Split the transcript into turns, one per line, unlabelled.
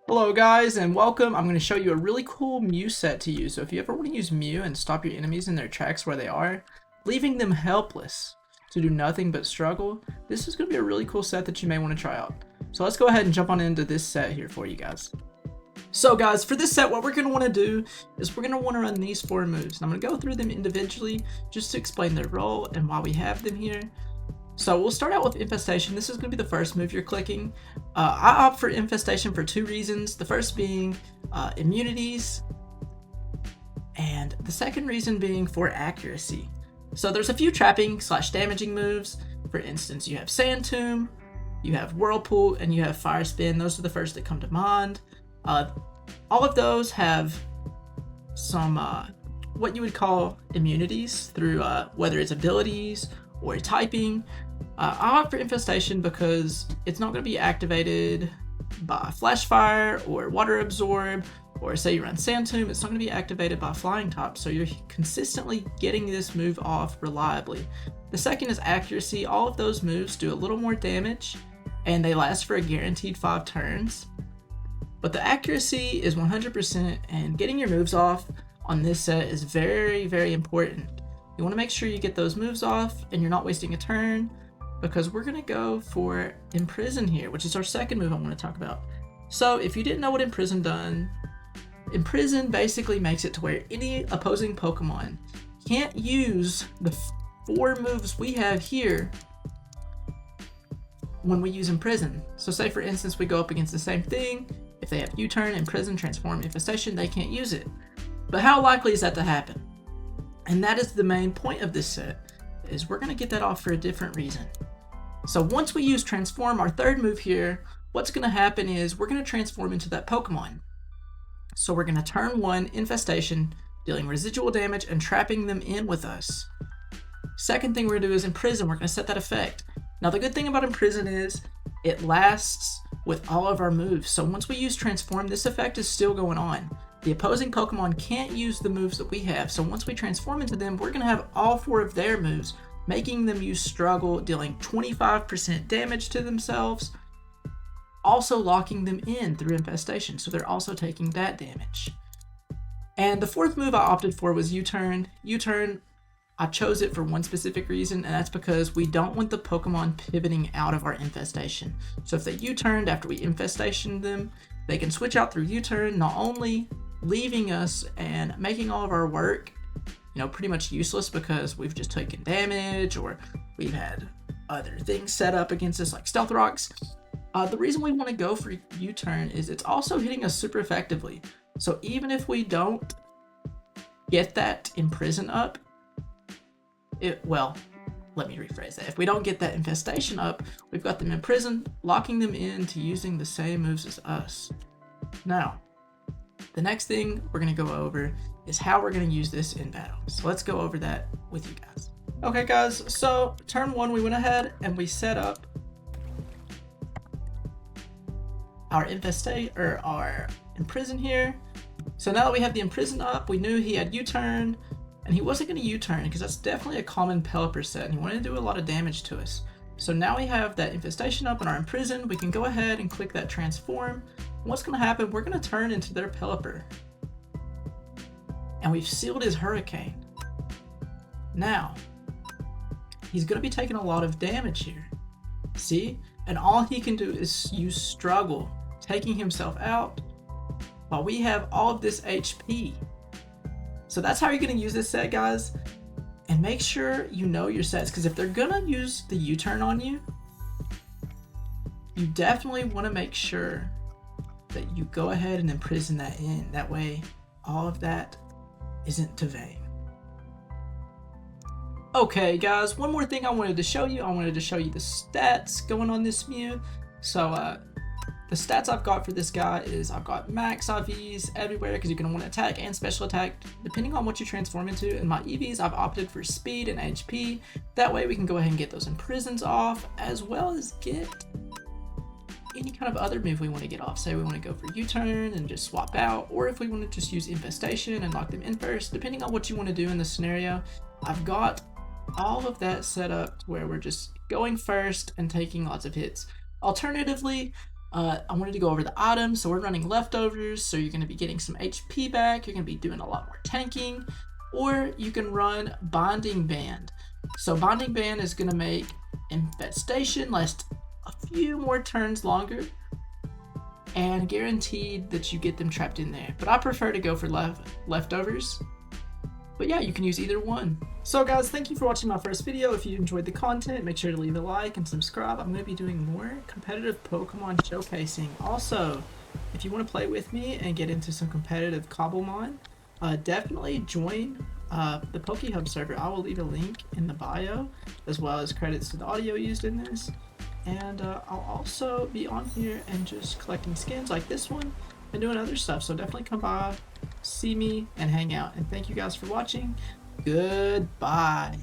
Hello guys and welcome. I'm going to show you a really cool Mew set to use. So if you ever want to use Mew and stop your enemies in their tracks where they are, leaving them helpless to do nothing but struggle, this is going to be a really cool set that you may want to try out. So let's go ahead and jump on into this set here for you guys. So guys, for this set what we're going to want to do is we're going to want to run these 4 moves. And I'm going to go through them individually just to explain their role and why we have them here. So we'll start out with Infestation. This is going to be the first move you're clicking. I opt for Infestation for 2 reasons. The first being immunities, and the second reason being for accuracy. So there's a few trapping / damaging moves. For instance, you have Sand Tomb, you have Whirlpool, and you have Fire Spin. Those are the first that come to mind. All of those have some what you would call immunities through whether it's abilities or typing. I opt for Infestation because it's not going to be activated by Flash Fire or Water Absorb, or say you run Sand Tomb, it's not going to be activated by Flying Top, so you're consistently getting this move off reliably. The second is accuracy. All of those moves do a little more damage and they last for a guaranteed 5 turns. But the accuracy is 100%, and getting your moves off on this set is very, very important. You want to make sure you get those moves off and you're not wasting a turn, because we're going to go for Imprison here, which is our second move I want to talk about. So if you didn't know what Imprison done, Imprison basically makes it to where any opposing Pokemon can't use the 4 moves we have here when we use Imprison. So say for instance we go up against the same thing, if they have U-Turn, Imprison, Transform, Infestation, they can't use it. But how likely is that to happen? And that is the main point of this set, is we're going to get that off for a different reason. So once we use Transform, our third move here, what's going to happen is we're going to transform into that Pokemon. So we're going to turn 1 Infestation, dealing residual damage and trapping them in with us. Second thing we're going to do is Imprison. We're going to set that effect. Now the good thing about Imprison is it lasts with all of our moves. So once we use Transform, this effect is still going on. The opposing Pokemon can't use the moves that we have, so once we transform into them, we're going to have all 4 of their moves, making them use Struggle, dealing 25% damage to themselves, also locking them in through Infestation, so they're also taking that damage. And the 4th move I opted for was U-Turn. U-Turn, I chose it for one specific reason, and that's because we don't want the Pokemon pivoting out of our Infestation. So if they U-Turned after we Infestation them, they can switch out through U-Turn, not only leaving us and making all of our work, pretty much useless because we've just taken damage or we've had other things set up against us like Stealth Rocks. The reason we want to go for U-Turn is it's also hitting us super effectively. So even if we don't get that Imprison up, let me rephrase that. If we don't get that Infestation up, we've got them imprisoned, locking them into using the same moves as us. Now, the next thing we're going to go over is how we're going to use this in battle. So let's go over that with you guys. Okay guys, so turn 1 we went ahead and we set up our our Imprison here. So now that we have the Imprison up, we knew he had U-Turn, and he wasn't going to U-Turn because that's definitely a common Pelipper set and he wanted to do a lot of damage to us. So now we have that Infestation up and our Imprison, we can go ahead and click that Transform. What's going to happen, we're going to turn into their Pelipper. And we've sealed his Hurricane. Now, he's going to be taking a lot of damage here. See? And all he can do is use Struggle, taking himself out while we have all of this HP. So that's how you're going to use this set, guys. And make sure you know your sets, because if they're going to use the U-Turn on you, you definitely want to make sure that you go ahead and Imprison that in. That way, all of that isn't to vain. Okay, guys, one more thing I wanted to show you. I wanted to show you the stats going on this Mew. So, the stats I've got for this guy is I've got max IVs everywhere because you're going to want to attack and special attack depending on what you transform into. And my EVs, I've opted for speed and HP. That way we can go ahead and get those Imprisons off, as well as get any kind of other move we want to get off. Say we want to go for U-Turn and just swap out, or if we want to just use Infestation and lock them in first, depending on what you want to do in the scenario. I've got all of that set up where we're just going first and taking lots of hits. Alternatively, I wanted to go over the items. So we're running leftovers, so you're going to be getting some HP back. You're going to be doing a lot more tanking. Or you can run Bonding Band. So Bonding Band is going to make Infestation last a few more turns longer, and guaranteed that you get them trapped in there. But I prefer to go for leftovers. But yeah, you can use either one. So guys, thank you for watching my first video. If you enjoyed the content, make sure to leave a like and subscribe. I'm going to be doing more competitive Pokemon showcasing. Also, if you want to play with me and get into some competitive Cobblemon, definitely join the PokeHub server. I will leave a link in the bio, as well as credits to the audio used in this. And I'll also be on here and just collecting skins like this one and doing other stuff. So definitely come by, see me, and hang out. And thank you guys for watching. Goodbye.